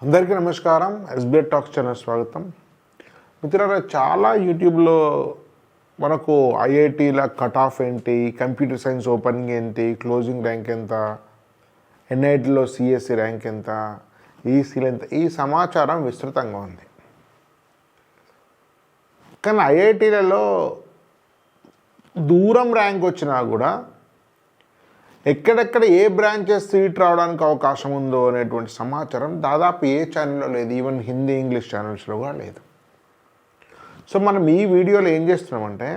అందరికీ నమస్కారం. SBI talks channel స్వాగతం. మిత్రులారా, చాలా యూట్యూబ్లో మనకు ఐఐటీల కట్ ఆఫ్ ఏంటి, కంప్యూటర్ సైన్స్ ఓపెనింగ్ ఏంటి, క్లోజింగ్ ర్యాంక్ ఎంత, ఎన్ఐటీలో సిఎస్సి ర్యాంక్ ఎంత, ఈసీలు ఎంత, ఈ సమాచారం విస్తృతంగా ఉంది. కానీ ఐఐటీలలో దూరం ర్యాంక్ వచ్చినా కూడా ఎక్కడెక్కడ ఏ బ్రాంచెస్ సీట్ రావడానికి అవకాశం ఉందో అనేటువంటి సమాచారం దాదాపు ఏ ఛానల్లో లేదు. ఈవెన్ హిందీ ఇంగ్లీష్ ఛానల్స్లో కూడా లేదు. సో మనం ఈ వీడియోలో ఏం చేస్తున్నామంటే,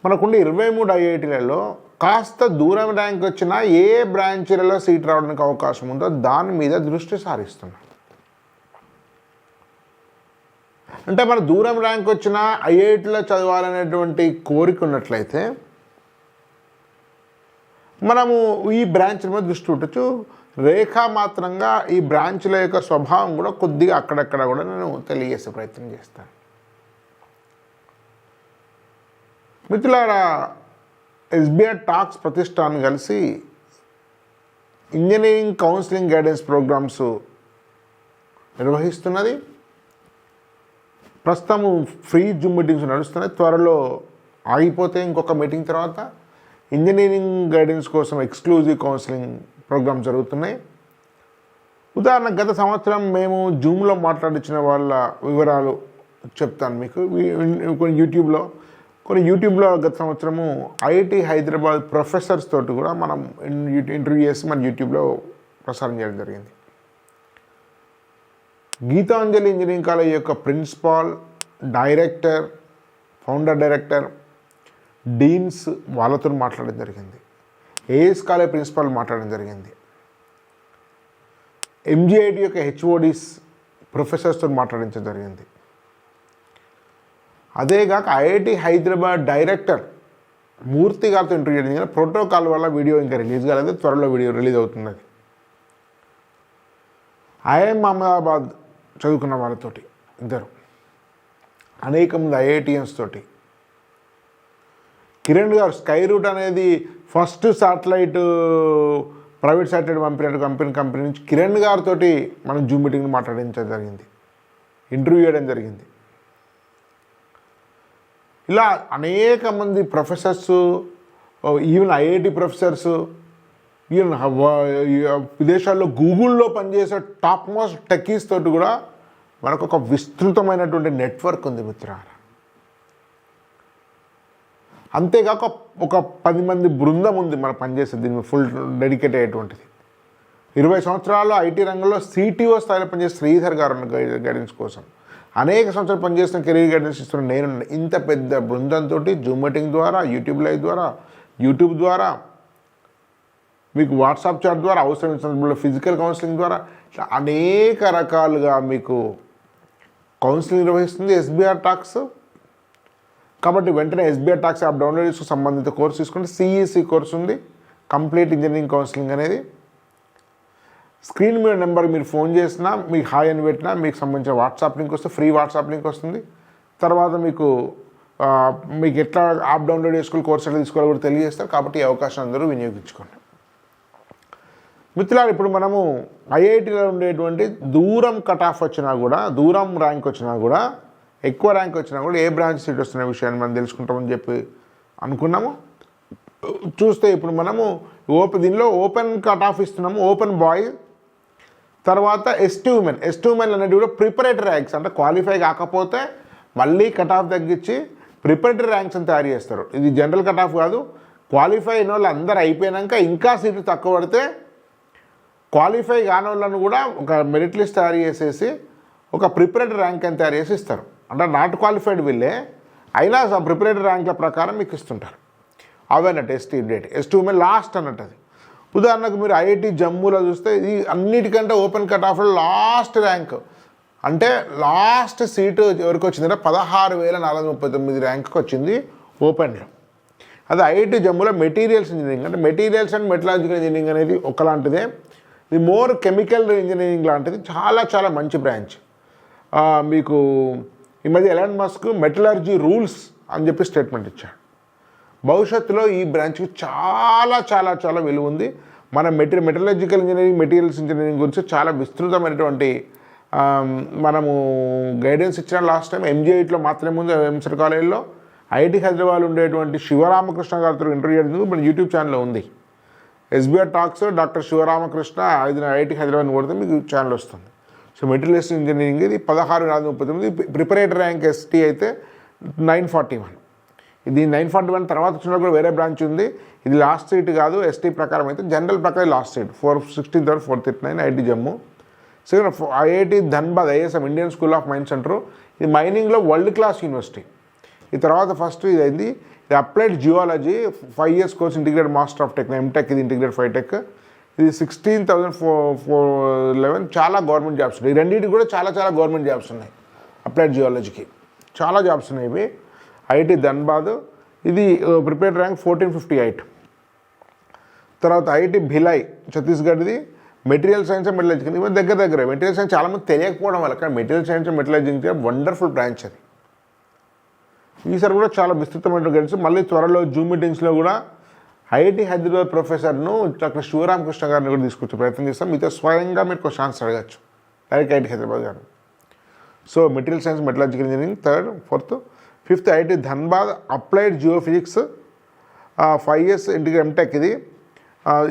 మనకుండే 23 ఐఐటీలలో కాస్త దూరం ర్యాంక్ వచ్చినా ఏ బ్రాంచీలలో సీట్ రావడానికి అవకాశం ఉందో దాని మీద దృష్టి సారిస్తున్నాం. అంటే మన దూరం ర్యాంక్ వచ్చినా ఐఐటీలో చదవాలనేటువంటి కోరిక ఉన్నట్లయితే మనము ఈ బ్రాంచ్ మీద దృష్టి పెట్టచ్చు. రేఖామాత్రంగా ఈ బ్రాంచ్ల యొక్క స్వభావం కూడా కొద్దిగా అక్కడక్కడ కూడా నేను తెలియజేసే ప్రయత్నం చేస్తాను. మిత్రులారా, ఎస్బిఐ టాక్స్ ప్రతిష్టాన్ కలిసి ఇంజనీరింగ్ కౌన్సిలింగ్ గైడెన్స్ ప్రోగ్రామ్స్ నిర్వహిస్తున్నది. ప్రస్తుతము ఫ్రీ జూమ్ మీటింగ్స్ నడుస్తున్నాయి. త్వరలో ఆగిపోతే ఇంకొక మీటింగ్ తర్వాత ఇంజనీరింగ్ గైడెన్స్ కోసం ఎక్స్క్లూజివ్ కౌన్సిలింగ్ ప్రోగ్రామ్స్ జరుగుతున్నాయి. ఉదాహరణకు గత సంవత్సరం మేము జూమ్లో మాట్లాడించిన వాళ్ళ వివరాలు చెప్తాను మీకు. కొన్ని యూట్యూబ్లో గత సంవత్సరము ఐఐటి హైదరాబాద్ ప్రొఫెసర్స్ తోటి కూడా మనం ఇంటర్వ్యూ చేసి మన యూట్యూబ్లో ప్రసారం చేయడం జరిగింది. గీతాంజలి ఇంజనీరింగ్ కాలేజ్ యొక్క principal, director, founder director, deans వాళ్ళతో మాట్లాడడం జరిగింది. ఏఎస్ కాలేజ్ ప్రిన్సిపాల్ మాట్లాడడం జరిగింది. ఎంజిఐటి యొక్క హెచ్ఓడిస్ ప్రొఫెసర్స్తో మాట్లాడించడం జరిగింది. అదేగాక ఐఐటి హైదరాబాద్ డైరెక్టర్ మూర్తి గారితో ఇంటర్వ్యూ చేయడం జరిగింది. ప్రోటోకాల్ వల్ల వీడియో ఇంకా రిలీజ్ కాలేదు, త్వరలో వీడియో రిలీజ్ అవుతుంది. అది ఐఐఎం అహ్మదాబాద్ చదువుకున్న వాళ్ళతోటి ఇద్దరు, అనేక మంది ఐఐటిఎన్స్ తోటి, కిరణ్ గారు స్కై రూట్ అనేది ఫస్ట్ శాటిలైట్ ప్రైవేట్ శాటిలైట్ పంపినట్టు కంపెనీ నుంచి కిరణ్ గారితో మనం జూమ్ మీటింగ్ మాట్లాడించడం జరిగింది, ఇంటర్వ్యూ చేయడం జరిగింది. ఇలా అనేక మంది professors, even IIT professors, even విదేశాల్లో గూగుల్లో పనిచేసే టాప్ మోస్ట్ టెక్కీస్ తోటి కూడా మనకు ఒక విస్తృతమైనటువంటి నెట్వర్క్ ఉంది మిత్రులారా. అంతేకాక ఒక 10 మంది బృందం ఉంది మన పనిచేసేది, దీన్ని ఫుల్ డెడికేట్ అయ్యేటువంటిది. 20 సంవత్సరాలు ఐటీ రంగంలో సిటీఓ స్థాయిలో పనిచేసే శ్రీధర్ గారు గైడెన్స్ కోసం అనేక సంవత్సరాలు పనిచేస్తున్న కెరీర్ గైడెన్స్ ఇస్తున్న నేను ఇంత పెద్ద బృందంతో జూమ్ మీటింగ్ ద్వారా, యూట్యూబ్ లైవ్ ద్వారా, యూట్యూబ్ ద్వారా, మీకు వాట్సాప్ చాట్ ద్వారా, అవసరమైన సందర్భంలో ఫిజికల్ కౌన్సిలింగ్ ద్వారా ఇట్లా అనేక రకాలుగా మీకు కౌన్సిలింగ్ నిర్వహిస్తుంది ఎస్బిఐ టాక్స్. కాబట్టి వెంటనే ఎస్బిఐ టాక్స్ యాప్ డౌన్లోడ్ చేసుకుని సంబంధిత కోర్సు తీసుకుంటే సిఈసి కోర్సు ఉంది, కంప్లీట్ ఇంజనీరింగ్ కౌన్సిలింగ్ అనేది. స్క్రీన్ మీద నెంబర్ మీరు ఫోన్ చేసినా, మీకు హాయ్ అని పెట్టినా మీకు సంబంధించిన వాట్సాప్ లింక్ వస్తుంది, ఫ్రీ వాట్సాప్ లింక్ వస్తుంది. తర్వాత మీకు ఎట్లా యాప్ డౌన్లోడ్ చేసుకుని కోర్సు ఎట్లా తీసుకోవాలో కూడా తెలియజేస్తారు. కాబట్టి ఈ అవకాశం అందరూ వినియోగించుకోండి. మిత్రులారు, ఇప్పుడు మనము ఐఐటీలో ఉండేటువంటి దూరం కట్ ఆఫ్ వచ్చినా కూడా, దూరం ర్యాంక్ వచ్చినా కూడా, ఎక్కువ ర్యాంక్ వచ్చినా కూడా ఏ బ్రాంచ్ సీట్ వస్తున్న విషయాన్ని మనం తెలుసుకుంటామని చెప్పి అనుకున్నాము. చూస్తే ఇప్పుడు మనము దీనిలో ఓపెన్ కట్ ఆఫ్ ఇస్తున్నాము. ఓపెన్ బాయ్, తర్వాత ఎస్టీ ఉమెన్ అనేది కూడా ప్రిపరేటరీ ర్యాంక్స్, అంటే క్వాలిఫై కాకపోతే మళ్ళీ కట్ ఆఫ్ తగ్గించి ప్రిపరేటరీ ర్యాంక్స్ అని తయారు చేస్తారు. ఇది జనరల్ కట్ ఆఫ్ కాదు. క్వాలిఫై అయిన వాళ్ళు అందరూ అయిపోయాక ఇంకా సీట్లు తక్కువ పడితే క్వాలిఫై కాని వాళ్ళను కూడా ఒక మెరిట్ లిస్ట్ తయారు చేసేసి ఒక ప్రిపరేటరీ ర్యాంక్ అని తయారు చేసి ఇస్తారు. అంటే నాట్ క్వాలిఫైడ్ వీళ్ళే అయినా ప్రిపరేటరీ ర్యాంక్ల ప్రకారం మీకు ఇస్తుంటారు. అవన్నట్టు ఎస్టీ ఉమెన్ లాస్ట్ అన్నట్టు. అది ఉదాహరణకు మీరు ఐఐటి జమ్మూలో చూస్తే ఇది అన్నిటికంటే ఓపెన్ కట్ ఆఫ్లో లాస్ట్ ర్యాంక్, అంటే లాస్ట్ సీటు ఎవరికి వచ్చిందంటే 16,439 ర్యాంక్కి వచ్చింది ఓపెన్లో. అది ఐఐటి జమ్మూలో మెటీరియల్స్ ఇంజనీరింగ్, అంటే మెటీరియల్స్ అండ్ మెటలాజికల్ ఇంజనీరింగ్ అనేది ఒకలాంటిదే. ఇది మోర్ కెమికల్ ఇంజనీరింగ్ లాంటిది, చాలా చాలా మంచి బ్రాంచ్. మీకు ఈ మధ్య ఎలాన్ మస్క్ మెటలర్జీ రూల్స్ అని చెప్పి స్టేట్మెంట్ ఇచ్చాడు. భవిష్యత్తులో ఈ బ్రాంచ్కి చాలా చాలా చాలా విలువ ఉంది. మన మెటీరియలాజికల్ ఇంజనీరింగ్, మెటీరియల్స్ ఇంజనీరింగ్ గురించి చాలా విస్తృతమైనటువంటి మనము గైడెన్స్ ఇచ్చిన లాస్ట్ టైం MGIలో మాత్రమే ముందు ఎంసర్ కాలేజ్లో. ఐఐటి హైదరాబాద్ ఉండేటువంటి శివరామకృష్ణ గారితో ఇంటర్వ్యూ అడిగింది మన యూట్యూబ్ ఛానల్లో ఉంది. SBR talks doctor Sivaramakrishna IIT Hyderabad కొడితే మీకు ఛానల్ వస్తుంది. సో మెటీరియల్స్ ఇంజనీరింగ్ ఇది 16,439. ప్రిపరేటరీ ర్యాంక్ ST అయితే 941. ఇది 941 తర్వాత వచ్చిన కూడా వేరే బ్రాంచ్ ఉంది. ఇది లాస్ట్ సీట్ కాదు. ST ప్రకారం అయితే జనరల్ ప్రకారం last seat 416,439 IIT Jammu. Second IIT Dhanbad ISM Indian school of mines center. ఇది మైనింగ్లో వరల్డ్ క్లాస్ యూనివర్సిటీ. ఈ తర్వాత ఫస్ట్ ఇది అయింది. ఇది applied geology 5 years course integrated master of tech MTech. ఇది ఇంటిగ్రేటెడ్ 5 Tech. ఇది 16,411. చాలా గవర్నమెంట్ జాబ్స్ ఉన్నాయి. ఈ రెండింటికి కూడా చాలా గవర్నమెంట్ జాబ్స్ ఉన్నాయి. అప్లైడ్ జియాలజీకి చాలా జాబ్స్ ఉన్నాయి. ఇవి ఐఐటి ధన్బాద్. ఇది ప్రిపేర్డ్ ర్యాంక్ 1458. తర్వాత ఐఐటి భిలాయ్ ఛత్తీస్గఢ్ది మెటీరియల్ సైన్స్ అండ్ మెటలర్జీ. ఇవి దగ్గర మెటీరియల్ సైన్స్ చాలామంది తెలియకపోవడం వల్ల, కానీ material science and metallurgy wonderful branch అది. ఈసారి కూడా చాలా విస్తృతమైన గైడెన్స్. మళ్ళీ త్వరలో జూమ్ మీటింగ్స్లో కూడా ఐఐటి హైదరాబాద్ ప్రొఫెసర్ను డాక్టర్ శివరామకృష్ణ గారిని కూడా తీసుకొచ్చే ప్రయత్నం చేస్తాం. మీతో స్వయంగా మీరు క్వశ్చన్స్ అడగచ్చు డైరెక్ట్ ఐఐటి హైదరాబాద్ గారు. So material science metallurgical engineering 3rd, 4th, 5th IIT Dhanbad applied geophysics 5 years integrated MTech.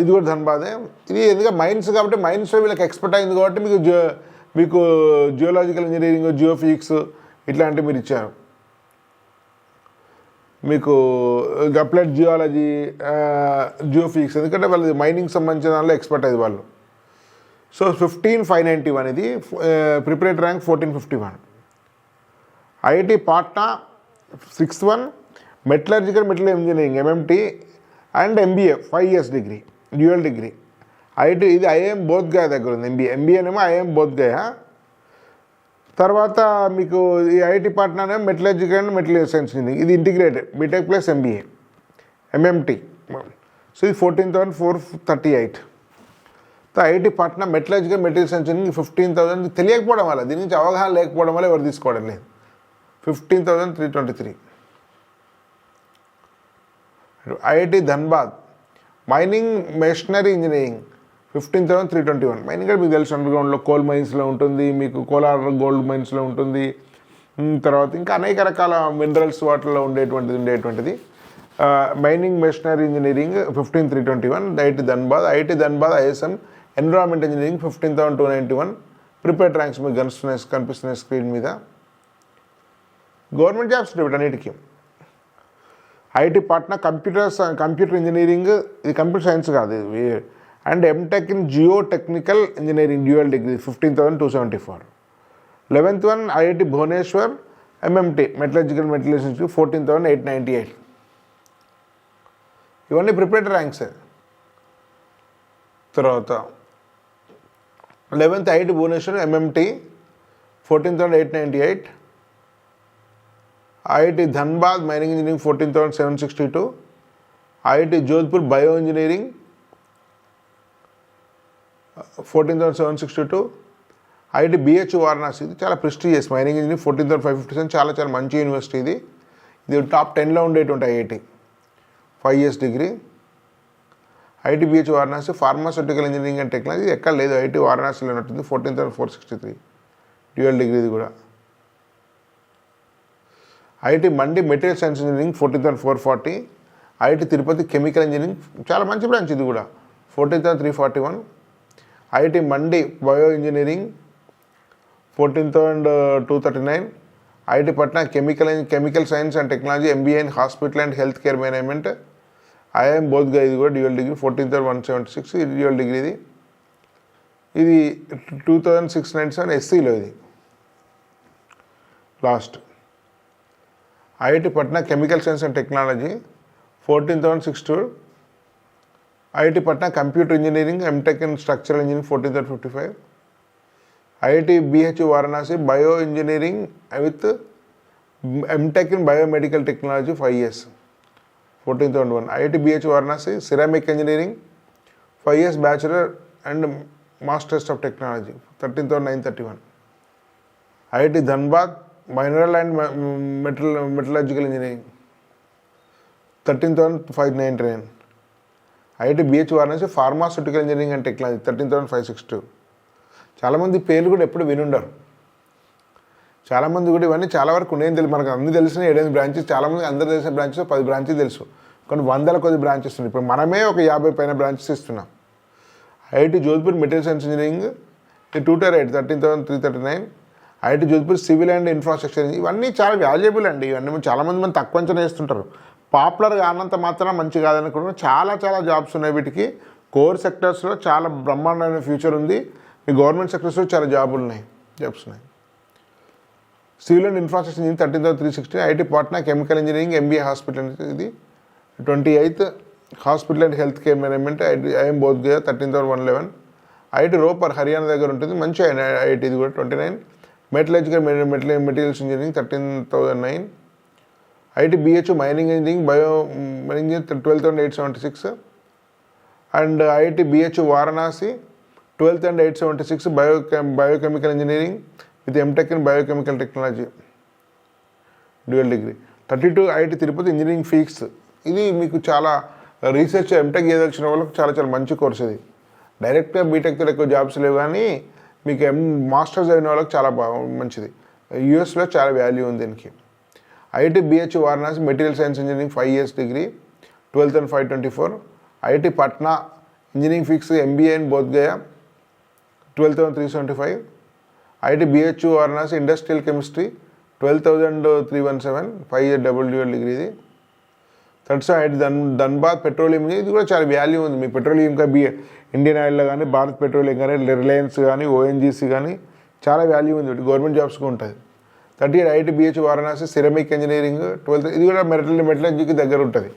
ఇది కూడా ధన్బాదే. ఇది ఎందుకంటే మైన్స్ కాబట్టి మైన్స్లో వీళ్ళకి ఎక్స్పర్ట్ అయింది కాబట్టి మీకు జియోలాజికల్ ఇంజనీరింగ్, జియోఫిజిక్స్ ఇట్లాంటివి మీరు ఇచ్చారు. మీకు అప్లైడ్ జియాలజీ, జియోఫిజిక్స్ ఎందుకంటే వాళ్ళది మైనింగ్ సంబంధించిన దానిలో ఎక్స్పర్ట్ అయ్యేది వాళ్ళు. సో 15,591 ఇది preparatory rank 1451. IIT Patna 6th one metallurgical engineering MMT and MBA 5 years degree, dual degree. IIT ఇది IIM బోధ్గయ దగ్గర ఉంది. MBA ఏమో IIM బోధ్గయ. తర్వాత మీకు ఈ ఐఐటి పాట్నానే metallurgical and material science engineering. ఇది integrated BTech plus MBA MMT. So ఇది 14,438. IIT Patna metallurgical material science engineering 15,000. తెలియకపోవడం వల్ల, దీని నుంచి అవగాహన లేకపోవడం వల్ల ఎవరు తీసుకోవడం లేదు. 15,323. IIT Dhanbad mining machinery engineering 15,321. Mining మీకు తెలుసు అండర్గ్రౌండ్లో కోల్ మైన్స్లో ఉంటుంది, మీకు కోలార్ గోల్డ్ మైన్స్లో ఉంటుంది, తర్వాత ఇంకా అనేక రకాల మినరల్స్ వాటిలో ఉండేటువంటిది. Mining machinery engineering 15,321 IIT Dhanbad ISM environment engineering 15,291. Prepared ranks మీకు కనిపిస్తున్నాయి స్క్రీన్ మీద. గవర్నమెంట్ జాబ్స్ వీటన్నిటికీ. ఐఐటి పాట్నా కంప్యూటర్ ఇంజనీరింగ్, ఇది కంప్యూటర్ సైన్స్ కాదు ఇది, and MTech in geo technical engineering dual degree 15,274. 11th one IIT Bhubaneswar MMT metallurgical materials institute 14,898. ఇవన్నీ preparatory ranks. తర్వాత 11th IIT Bhubaneswar MMT 14,898. IIT Dhanbad mining engineering 14,762. IIT Jodhpur bio engineering 14,762. IIT BHU Varanasi, ఇది చాలా prestigious mining engineering 14,557. చాలా మంచి university ఇది. ఇది top 10లో ఉండేటువంటి IIT 5 years degree. IIT BHU Varanasi pharmaceutical engineering and technology ఎక్కడ లేదు, ఐఐటి వారణాసిలో ఉంటుంది 14,463 డ్యూయల్ డిగ్రీ ఇది కూడా. IIT Mandi material science engineering 14,440. IIT Tirupati chemical engineering చాలా మంచి బ్రాంచ్ ఇది కూడా 14,341. IIT Mandi bio engineering 14,239. IIT Patna chemical science and technology MBA in hospital and health care management IIM Bodhgaya, ఇది కూడా డ్యూయల్ డిగ్రీ 14,176. ఇది డ్యూయల్ డిగ్రీ. ఇది 2,697 SCలో ఇది last. IIT Patna chemical science and technology 14,062. IIT Patna computer engineering MTech in structural engineering 14,055. IIT BHU Varanasi bio engineering with MTech in biomedical technology 5 years 14,001. IIT BHU Varanasi ceramic engineering 5 years bachelor and masters of technology 13,931. IIT Dhanbad mineral and metallurgical engineering 13,599. IIT BH Varanasi pharmaceutical engineering and technology 13,562. చాలామంది పేర్లు కూడా ఎప్పుడు వినుండరు. చాలామంది కూడా ఇవన్నీ చాలా వరకు నేను తెలుసు, మనకు అన్ని తెలిసిన 7 బ్రాంచెస్, చాలామంది అందరు తెలిసిన బ్రాంచెస్ 10 బ్రాంచెస్ తెలుసు, కొన్ని వందల కొద్ది బ్రాంచెస్ ఉన్నాయి. ఇప్పుడు మనమే ఒక 50 పైన బ్రాంచెస్ ఇస్తున్నాం. IIT Jodhpur material science engineering 2 rate 13,339. IIT Jodhpur civil and infrastructure, ఇవన్నీ చాలా వాల్యుబుల్ అండి. ఇవన్నీ చాలామంది మనం తక్కువ అంచనా వేస్తుంటారు. పాపులర్గా అన్నంత మాత్రం మంచి కాదనుకుంటున్నాం. చాలా చాలా జాబ్స్ ఉన్నాయి వీటికి. కోర్ సెక్టర్స్లో చాలా బ్రహ్మాండమైన ఫ్యూచర్ ఉంది. మీ గవర్నమెంట్ సెక్టర్స్లో చాలా జాబ్స్ ఉన్నాయి. Civil and infrastructure engineering 13,360. IIT Patna chemical engineering MBA hospital ఇది 28th. Hospital and health care management IIM Bodhgaya 13,111. IIT Ropar Haryana దగ్గర ఉంటుంది, మంచి ఐఐటి ఇది కూడా 29. Metallurgical materials engineering 13,009. IIT BH mining engineering bio engineering 12,876. And IIT BH Varanasi 12,876 biochemical engineering with MTech in biochemical technology dual degree. 32 IIT Tirupati engineering physics, ఇది మీకు చాలా research MTech ఏదొచ్చిన వాళ్ళకి చాలా చాలా మంచి కోర్స్ ఇది. డైరెక్ట్గా బీటెక్తో ఎక్కువ జాబ్స్ లేవు, కానీ మీకు మాస్టర్స్ అయిన వాళ్ళకి చాలా మంచిది. యూఎస్లో చాలా వాల్యూ ఉంది దీనికి. IIT BH Varanasi material science engineering 5 years degree 12,524. IIT Patna engineering physics MBA in Bodhgaya 12,375. IIT BH Varanasi industrial chemistry 12,317 5 year double dual degree ఇది. తర్వాత ఐఐటి ధన్బాద్ పెట్రోలియం, ఇది కూడా చాలా వాల్యూ ఉంది. మీ పెట్రోలియం ఇండియన్ ఆయిల్లో కానీ, భారత్ పెట్రోలియం కానీ, రిలయన్స్ కానీ, ఓఎన్జీసీ కానీ చాలా వాల్యూ ఉంది. గవర్నమెంట్ జాబ్స్కి ఉంటుంది. 38 IIT BH Varanasi ceramic engineering 12, ఇది కూడా మెటలర్జీకి దగ్గర ఉంటుంది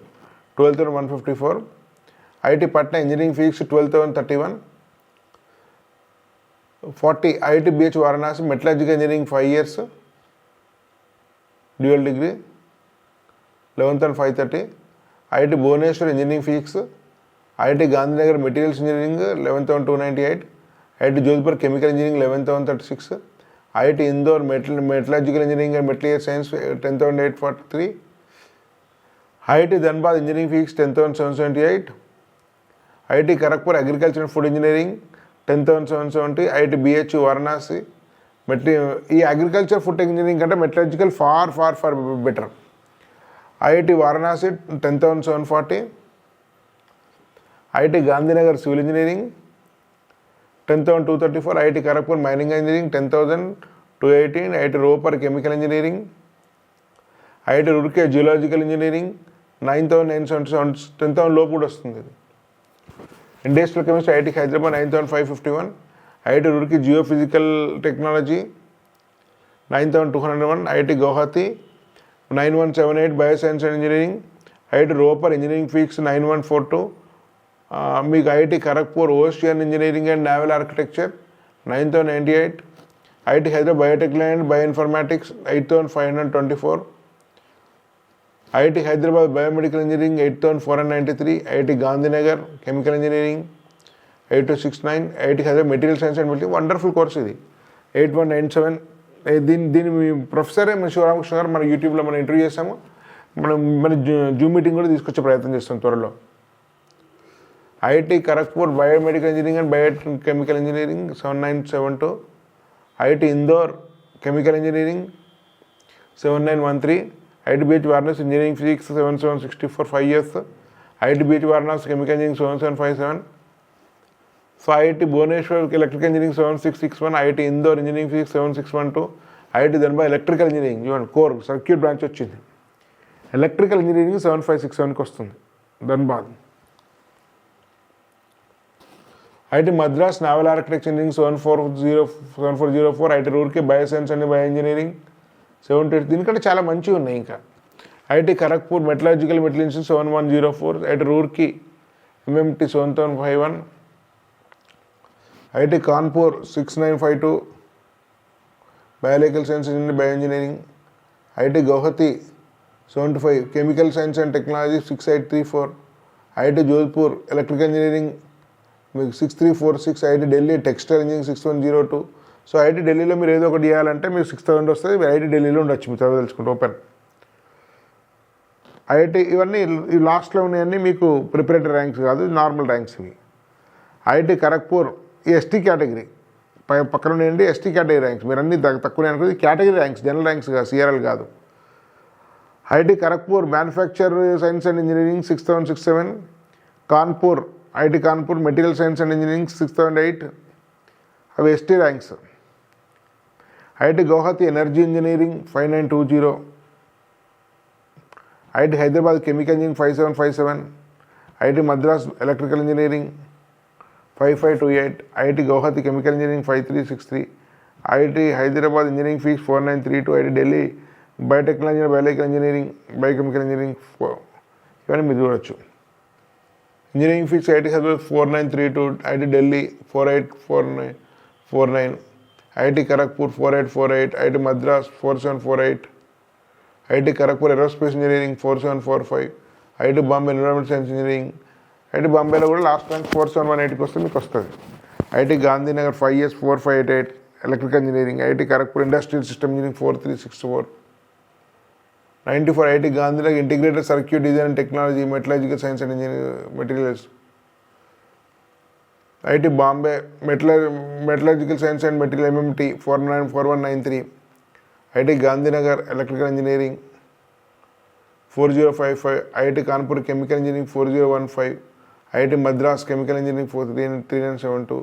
12,154. IIT Patna engineering physics 12,031. 40 IIT BH Varanasi metallurgical engineering 5 years dual degree 11,530. IIT Bhubaneswar engineering physics. IIT Gandhinagar materials engineering 11,298. IIT Jodhpur chemical engineering 11,136. IIT Indore metallurgical engineering and material science 10,843. IIT Dhanbad engineering physics 10,778. IIT Kharagpur agriculture and food engineering 10,770. IIT BH Varanasi ఈ agriculture food engineering కంటే metallurgical far far far better. IIT Varanasi 10,740. IIT Gandhinagar civil engineering 10,234. IIT Kharagpur mining engineering 10,218. IIT Ropar chemical engineering. IIT Roorkee geological engineering 9,977, 10,000 లోపు కూడా వస్తుంది ఇది. Industrial chemistry IIT Hyderabad 9,551. IIT Roorkee geophysical technology 9,201. IIT Guwahati 9,178 bioscience and engineering. IIT Ropar engineering ఫీక్స్ 9,142. మీకు IIT Kharagpur ocean engineering and naval architecture 9,098. IIT Hyderabad biotechnology and bioinformatics 8,524. IIT Hyderabad biomedical engineering 8,493. IIT Gandhinagar chemical engineering 8,269. IIT Hyderabad material science and material, wonderful course ఇది 8,197. దీన్ని మీ ప్రొఫెసరే మన శివరామకృష్ణ గారు మన యూట్యూబ్లో మనం interview చేసాము. మన జూమ్ మీటింగ్ కూడా తీసుకొచ్చే ప్రయత్నం చేస్తాం త్వరలో. IIT Kharagpur biomedical engineering and biochemical engineering 7,972. IIT Indore chemical engineering 7,913. IIT BH Varanasi engineering physics 7,764 5 years. IIT BH Varanasi chemical engineering 7,757. So IIT Bhubaneswar electrical engineering 7,661. IIT Indore engineering physics 7,612. IIT Dhanbad electrical engineering చూడండి, core circuit branch వచ్చింది. Electrical engineering 7,567కి వస్తుంది Dhanbad. IIT Madras naval architecture engineering 7,404. IIT Roorkee bioscience and bio engineering 78. దీనికంటే చాలా మంచిగా ఉన్నాయి. ఇంకా IIT Kharagpur metallurgical materials 7,104. IIT Roorkee MMT 7,051. IIT Kanpur 6,952 biological science and bio engineering. IIT Guwahati 75 chemical science and technology 6,834. IIT Jodhpur electrical engineering మీకు 6,346. IIT Delhi textile engineering 6,102. So IIT ఢిల్లీలో మీరు ఏదో ఒకటి చేయాలంటే మీకు 6,000 వస్తుంది. ఐఐటి ఢిల్లీలో ఉండొచ్చు మీరు చదవదలుచుకుంటే ఓపెన్. ఐఐటి ఇవన్నీ ఈ లాస్ట్లో ఉన్నాయన్నీ మీకు ప్రిపరేటరీ ర్యాంక్స్ కాదు, నార్మల్ ర్యాంక్స్ ఇవి. ఐఐటి ఖరగ్పూర్ ఈ ఎస్టీ కేటగిరీ పక్కన ఉండండి, ఎస్టీ కేటగిరీ ర్యాంక్స్. మీరు అన్ని తక్కువనే అనుకుంది, కేటగిరీ ర్యాంక్స్, జనరల్ ర్యాంక్స్ కాదు, సిఆర్ఎల్ కాదు. IIT Kharagpur manufacture science and engineering 6067. Kanpur IIT Kanpur material science and engineering 6008. అవి ST ranks. IIT Guwahati energy engineering 5920. IIT Hyderabad chemical engineering 5757. IIT Madras electrical engineering 5528. IIT Guwahati chemical engineering 5363. IIT Hyderabad engineering fees 4932. IIT Delhi biotechnology biological engineering biochemical engineering ఇవన్నీ మీరు చూడవచ్చు. Engineering fees IIT Hyderabad 4932. IIT Delhi 4849. IIT Kharagpur 4848. IIT Madras 4748. IIT Kharagpur aerospace engineering 4745. IIT Bombay environment science engineering. IIT బాంబేలో కూడా last rank 4718కి వస్తే మీకు వస్తుంది. IIT Gandhinagar 5 years 4588 electrical engineering. IIT Kharagpur industrial system engineering 4364. 94 IIT Gandhinagar integrated circuit design and technology metallurgical science and engineering materials. IIT Bombay metallurgical science and material MMT 4193. IIT Gandhinagar electrical engineering 4055. IIT Kanpur chemical engineering 4015. IIT Madras chemical engineering 3972.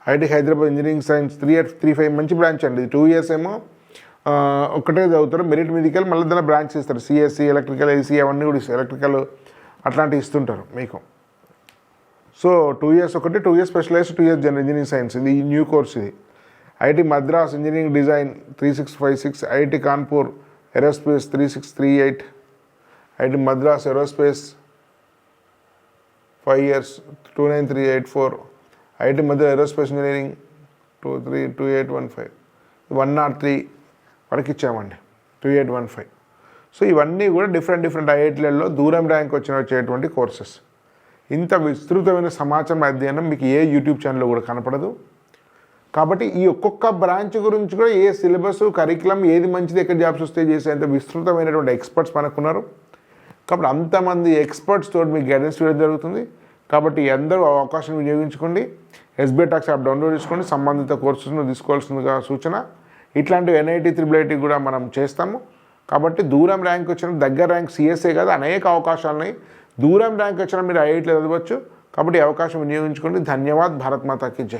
IIT Hyderabad engineering science 3835. మంచి branch అండి. 2 years ఏమో ఒక్కటే చదువుతారు, merit మీదికి మళ్ళీ దాని branch ఇస్తారు. CSC electrical AC అవన్నీ కూడా ఇస్తారు, ఎలక్ట్రికల్ అట్లాంటివి ఇస్తుంటారు మీకు. సో 2 years ఒకటి, 2 years specialized, 2 years general engineering science. ఇది న్యూ కోర్స్ ఇది. IIT Madras engineering design 3656. IIT Kanpur aerospace 3638. IIT Madras aerospace 5 years 29384. IIT Madras aerospace engineering 232815. 103 వరకు ఇచ్చామండి, 2815. సో ఇవన్నీ కూడా డిఫరెంట్ ఐఐటీలలో దూరం ర్యాంక్ వచ్చేటువంటి కోర్సెస్. ఇంత విస్తృతమైన సమాచారం అధ్యయనం మీకు ఏ యూట్యూబ్ ఛానల్లో కూడా కనపడదు. కాబట్టి ఈ ఒక్కొక్క బ్రాంచ్ గురించి కూడా ఏ సిలబస్ కరికులం ఏది మంచిది ఎక్కడ జాబ్స్ వస్తే చేసేంత విస్తృతమైనటువంటి ఎక్స్పర్ట్స్ మనకున్నారు. కాబట్టి అంతమంది ఎక్స్పర్ట్స్ తోటి మీకు గైడెన్స్ ఇవ్వడం జరుగుతుంది. కాబట్టి అందరూ అవకాశం వినియోగించుకోండి. ఎస్బీఐ టాక్స్ యాప్ డౌన్లోడ్ చేసుకోండి. సంబంధిత కోర్సెస్ను తీసుకోవాల్సిందిగా సూచన. ఇట్లాంటి ఎన్ఐటి త్రిబుల్ కూడా మనం చేస్తాము. కాబట్టి దూరం ర్యాంక్ వచ్చిన దగ్గర ర్యాంక్ సిఎస్ఏ కాదు, అనేక అవకాశాలు ఉన్నాయి. దూరం ర్యాంక్ వచ్చిన మీరు ఐఐటీలో చదవచ్చు. కాబట్టి అవకాశం వినియోగించుకోండి. ధన్యవాద్. భారత్ మాతాకి జై.